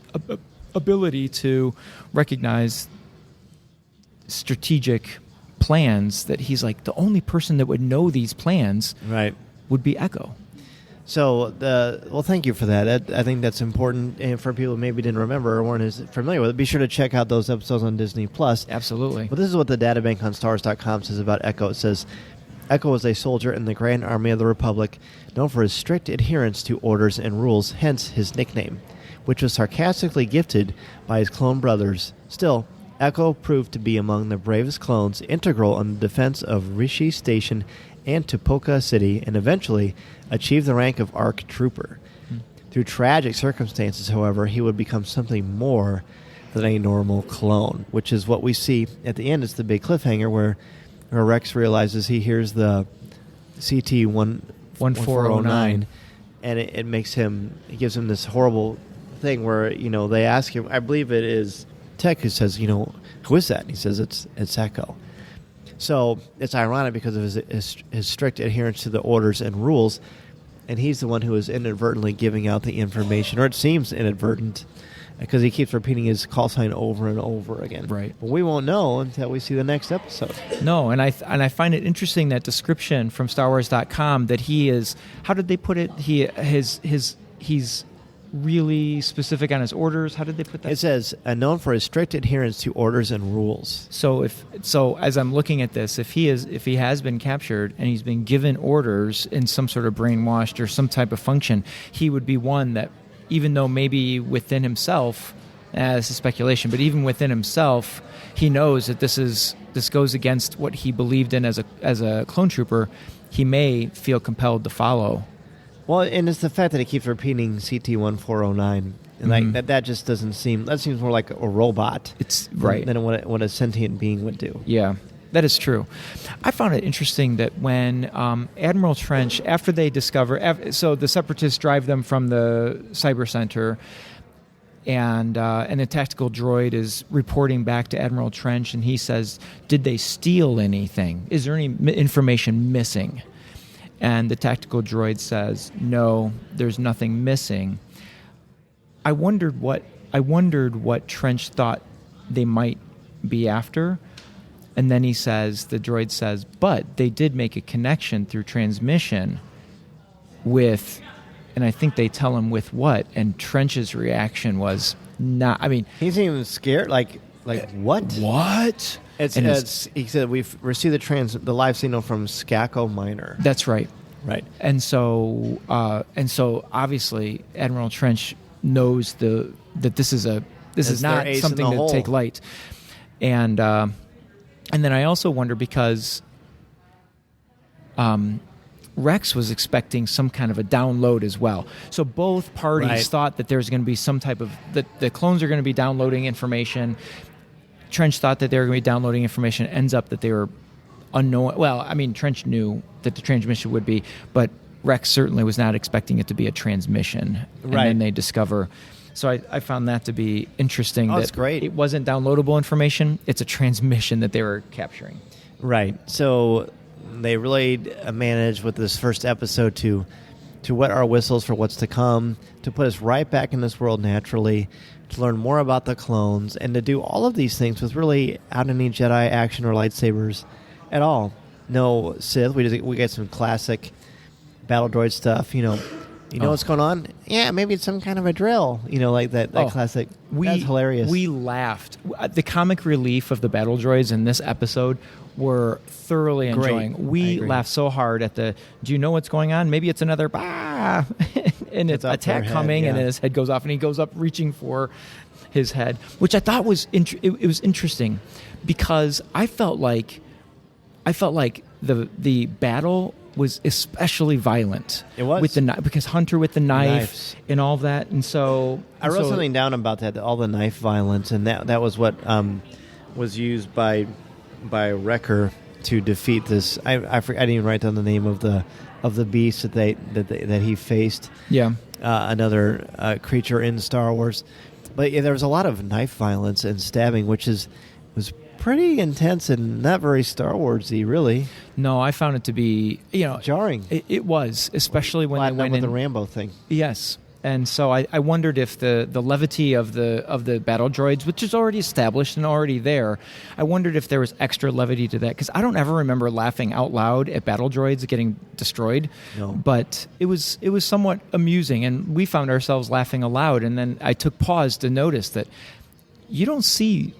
Speaker 4: ability to recognize strategic plans, that he's like the only person that would know these plans would be Echo.
Speaker 3: So, thank you for that. I think that's important, and for people who maybe didn't remember or weren't as familiar with it, be sure to check out those episodes on Disney+.
Speaker 4: Absolutely.
Speaker 3: But this is what the databank on StarWars.com says about Echo. It says, Echo was a soldier in the Grand Army of the Republic, known for his strict adherence to orders and rules, hence his nickname, which was sarcastically gifted by his clone brothers. Still, Echo proved to be among the bravest clones, integral in the defense of Rishi Station and Tupoka City, and eventually achieved the rank of ARC Trooper. Through tragic circumstances, however, he would become something more than a normal clone, which is what we see at the end. It's the big cliffhanger where Rex realizes he hears the CT-1409, and it makes him, it gives him this horrible thing where, they ask him, I believe it is Tech who says, who is that? And he says, it's Echo. So it's ironic because of his strict adherence to the orders and rules, and he's the one who is inadvertently giving out the information, or it seems inadvertent, because he keeps repeating his call sign over and over again.
Speaker 4: Right.
Speaker 3: But we won't know until we see the next episode.
Speaker 4: No, and I find it interesting, that description from StarWars.com, that he is, how did they put it? He's really specific on his orders. How did they put that?
Speaker 3: It says, known for his strict adherence to orders and rules.
Speaker 4: So as I'm looking at this, if he has been captured and he's been given orders in some sort of brainwashed or some type of function, he would be one that, even though maybe within himself, this is speculation, but even within himself, he knows that this goes against what he believed in as a clone trooper, he may feel compelled to follow.
Speaker 3: Well, and it's the fact that he keeps repeating CT-1409, and that just doesn't seem. That seems more like a robot.
Speaker 4: It's right
Speaker 3: than what a sentient being would do.
Speaker 4: Yeah, that is true. I found it interesting that when Admiral Trench, after they discover, so the Separatists drive them from the cyber center, and the tactical droid is reporting back to Admiral Trench, and he says, "Did they steal anything? Is there any information missing?" And the tactical droid says, no, there's nothing missing. I wondered what Trench thought they might be after. And then the droid says, but they did make a connection through transmission with, and I think they tell him with what? And Trench's reaction was not, I mean...
Speaker 3: He's even scared, like what?
Speaker 4: What?
Speaker 3: He said, we've received the live signal from Skako Minor.
Speaker 4: That's right.
Speaker 3: Right.
Speaker 4: And so obviously Admiral Trench knows that this is not something to take light. And then I also wonder because Rex was expecting some kind of a download as well. So both parties thought that there's going to be some type of that the clones are going to be downloading information. Trench thought that they were going to be downloading information. Ends up that they were unknown. Well, I mean, Trench knew that the transmission would be, but Rex certainly was not expecting it to be a transmission. And then they discover. So I found that to be interesting.
Speaker 3: That's great.
Speaker 4: It wasn't downloadable information. It's a transmission that they were capturing.
Speaker 3: Right. So they really managed with this first episode to wet our whistles for what's to come, to put us right back in this world naturally, to learn more about the clones, and to do all of these things with really without any Jedi action or lightsabers at all. No Sith. We get some classic battle droid stuff. You know what's going on? Yeah, maybe it's some kind of a drill. Like that classic. That's hilarious.
Speaker 4: We laughed. The comic relief of the battle droids in this episode were thoroughly enjoying. We laughed so hard at do you know what's going on? Maybe it's another bah, and it's attack coming, and then his head goes off, and he goes up reaching for his head, which I thought was it was interesting because I felt like the battle was especially violent.
Speaker 3: It was
Speaker 4: with because Hunter with the knife and all of that, and so
Speaker 3: I wrote something down about that, all the knife violence, and that was what was used by Wrecker to defeat this. I didn't even write down the name of the beast that he faced.
Speaker 4: Yeah,
Speaker 3: another creature in Star Wars, but there was a lot of knife violence and stabbing, which was pretty intense and not very Star Warsy, really.
Speaker 4: No, I found it to be
Speaker 3: jarring.
Speaker 4: It was, especially when they went
Speaker 3: with the Rambo thing.
Speaker 4: Yes, and so I wondered if the levity of the battle droids, which is already established and already there, I wondered if there was extra levity to that, because I don't ever remember laughing out loud at battle droids getting destroyed. No. But it was somewhat amusing, and we found ourselves laughing aloud. And then I took pause to notice that you don't see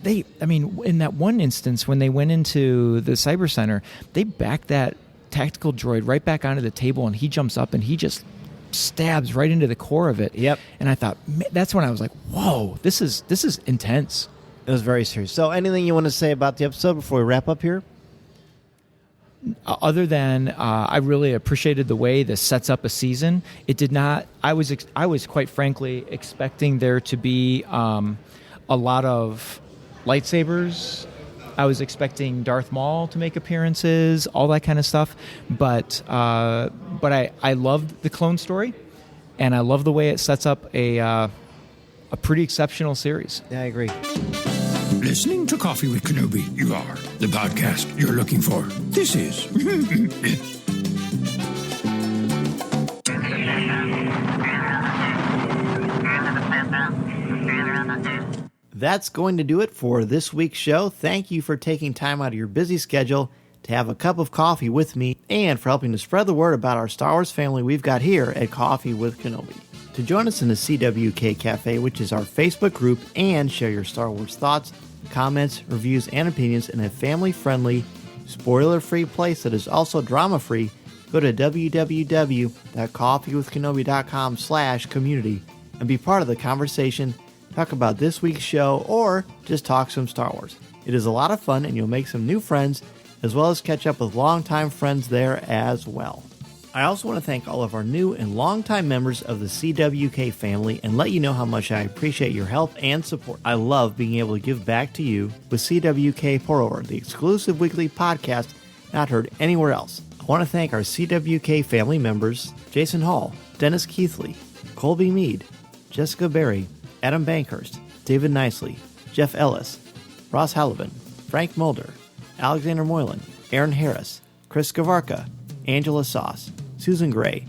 Speaker 4: in that one instance when they went into the Cyber Center, they backed that tactical droid right back onto the table, and he jumps up and he just stabs right into the core of it.
Speaker 3: Yep.
Speaker 4: And I thought, that's when I was like, whoa, this is intense.
Speaker 3: It was very serious. So anything you want to say about the episode before we wrap up here?
Speaker 4: Other than I really appreciated the way this sets up a season. It did not. I was quite frankly expecting there to be a lot of lightsabers. I was expecting Darth Maul to make appearances, all that kind of stuff. But I loved the clone story, and I love the way it sets up a pretty exceptional series.
Speaker 3: Yeah, I agree.
Speaker 5: Listening to Coffee with Kenobi, you are the podcast you're looking for. This is...
Speaker 3: That's going to do it for this week's show. Thank you for taking time out of your busy schedule to have a cup of coffee with me, and for helping to spread the word about our Star Wars family we've got here at Coffee with Kenobi. To join us in the CWK Cafe, which is our Facebook group, and share your Star Wars thoughts, comments, reviews, and opinions in a family-friendly, spoiler-free place that is also drama-free, go to www.coffeewithkenobi.com/community and be part of the conversation. Talk about this week's show, or just talk some Star Wars. It is a lot of fun, and you'll make some new friends, as well as catch up with longtime friends there as well. I also want to thank all of our new and longtime members of the CWK family and let you know how much I appreciate your help and support. I love being able to give back to you with CWK Pour-Over, the exclusive weekly podcast not heard anywhere else. I want to thank our CWK family members, Jason Hall, Dennis Keithley, Colby Mead, Jessica Berry, Adam Bankhurst, David Nicely, Jeff Ellis, Ross Hallivan, Frank Mulder, Alexander Moylan, Aaron Harris, Chris Gavarka, Angela Sauce, Susan Gray,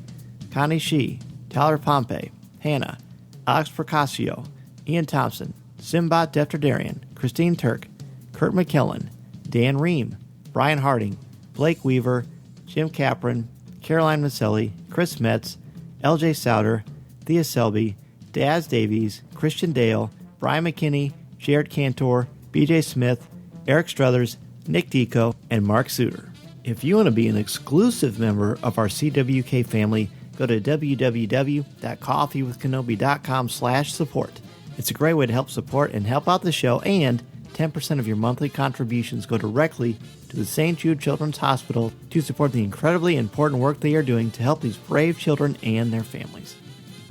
Speaker 3: Connie Shee, Tyler Pompey, Hannah, Alex Procasio, Ian Thompson, Simbot Defterdarian, Christine Turk, Kurt McKellen, Dan Ream, Brian Harding, Blake Weaver, Jim Capron, Caroline Maselli, Chris Metz, LJ Souter, Thea Selby, Daz Davies, Christian Dale, Brian McKinney, Jared Cantor, BJ Smith, Eric Struthers, Nick Deco, and Mark Suter. If you want to be an exclusive member of our CWK family, go to www.coffeewithkenobi.com/support. It's a great way to help support and help out the show, and 10% of your monthly contributions go directly to the St. Jude Children's Hospital to support the incredibly important work they are doing to help these brave children and their families.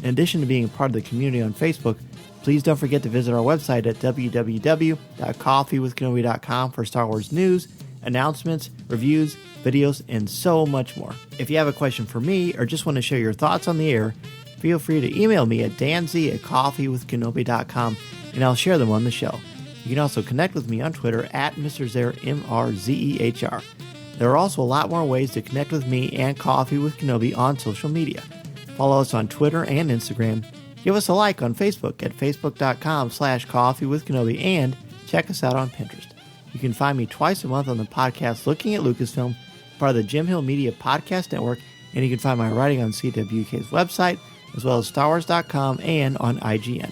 Speaker 3: In addition to being a part of the community on Facebook, please don't forget to visit our website at www.coffeewithkenobi.com for Star Wars news, announcements, reviews, videos, and so much more. If you have a question for me or just want to share your thoughts on the air, feel free to email me at danz@coffeewithkenobi.com and I'll share them on the show. You can also connect with me on Twitter at Mr. Zer, MRZEHR. There are also a lot more ways to connect with me and Coffee with Kenobi on social media. Follow us on Twitter and Instagram. Give us a like on Facebook at facebook.com/coffeewithkenobi and check us out on Pinterest. You can find me twice a month on the podcast Looking at Lucasfilm, part of the Jim Hill Media Podcast Network, and you can find my writing on CWK's website, as well as StarWars.com and on IGN.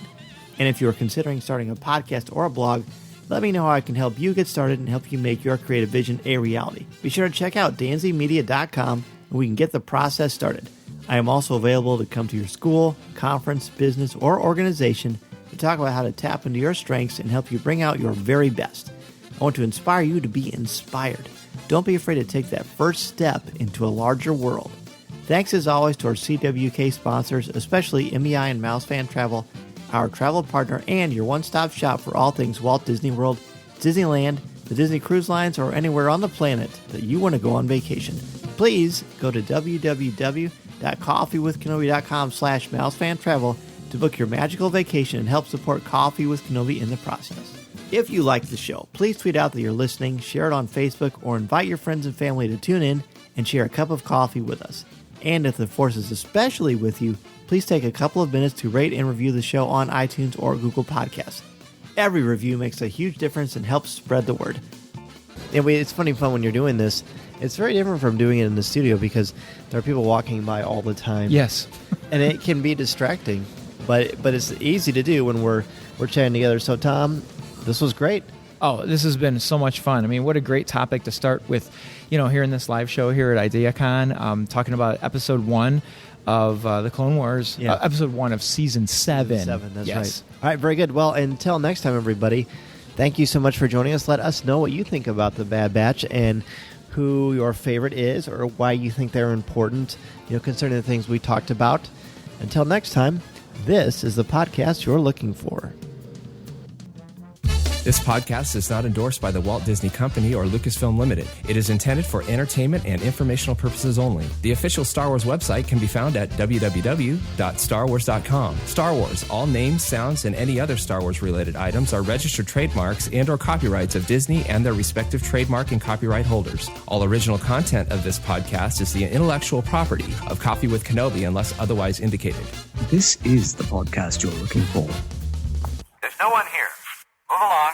Speaker 3: And if you are considering starting a podcast or a blog, let me know how I can help you get started and help you make your creative vision a reality. Be sure to check out danzymedia.com and we can get the process started. I am also available to come to your school, conference, business, or organization to talk about how to tap into your strengths and help you bring out your very best. I want to inspire you to be inspired. Don't be afraid to take that first step into a larger world. Thanks as always to our CWK sponsors, especially MEI and Mousefan Travel, our travel partner and your one-stop shop for all things Walt Disney World, Disneyland, the Disney Cruise Lines, or anywhere on the planet that you want to go on vacation. Please go to www.coffeewithkenobi.com/mousefantravel to book your magical vacation and help support Coffee with Kenobi in the process. If you like the show, please tweet out that you're listening, share it on Facebook, or invite your friends and family to tune in and share a cup of coffee with us. And if the force is especially with you, please take a couple of minutes to rate and review the show on iTunes or Google Podcasts. Every review makes a huge difference and helps spread the word. And it's funny fun when you're doing this. It's very different from doing it in the studio because there are people walking by all the time.
Speaker 4: Yes.
Speaker 3: And it can be distracting, but it's easy to do when we're chatting together. So, Tom, this was great.
Speaker 4: Oh, this has been so much fun. I mean, what a great topic to start with, here in this live show here at IdeaCon, talking about episode 1 of the Clone Wars, episode 1 of season 7.
Speaker 3: Season 7, that's right. All right, very good. Well, until next time, everybody, thank you so much for joining us. Let us know what you think about the Bad Batch and who your favorite is or why you think they're important, concerning the things we talked about. Until next time, this is the podcast you're looking for.
Speaker 6: This podcast is not endorsed by the Walt Disney Company or Lucasfilm Limited. It is intended for entertainment and informational purposes only. The official Star Wars website can be found at www.starwars.com. Star Wars, all names, sounds, and any other Star Wars-related items are registered trademarks and/or copyrights of Disney and their respective trademark and copyright holders. All original content of this podcast is the intellectual property of Coffee with Kenobi unless otherwise indicated.
Speaker 7: This is the podcast you're looking for.
Speaker 8: There's no one here. Move along.